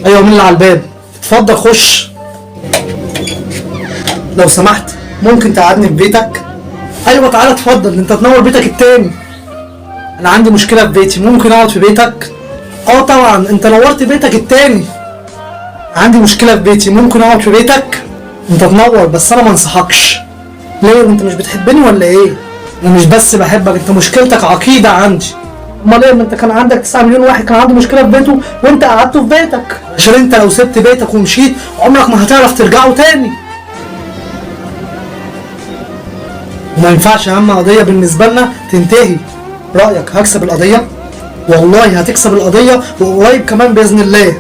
ايوه، مين اللي على الباب؟ اتفضل خش. لو سمحت ممكن تقعدني في بيتك؟ ايوه تعالى اتفضل، انت تنور بيتك التاني. انا عندي مشكله في بيتي، ممكن اقعد في بيتك؟ اه طبعا، انت نورت بيتك التاني. عندي مشكله في بيتي، ممكن اقعد في بيتك؟ انت تنور بس انا ما انصحكش. ليه، انت مش بتحبني ولا ايه؟ انا مش بس بحبك، انت مشكلتك عقيده عندي. امال ايه، ما انت كان عندك 9 مليون واحد كان عنده مشكله في بيته وانت قعدته في بيتك، عشان انت لو سبت بيتك ومشيت عمرك ما هتعرف ترجعه تاني. وما ينفعش اهم قضيه بالنسبه لنا تنتهي. رايك هكسب القضيه؟ والله هتكسب القضيه وقريب كمان باذن الله.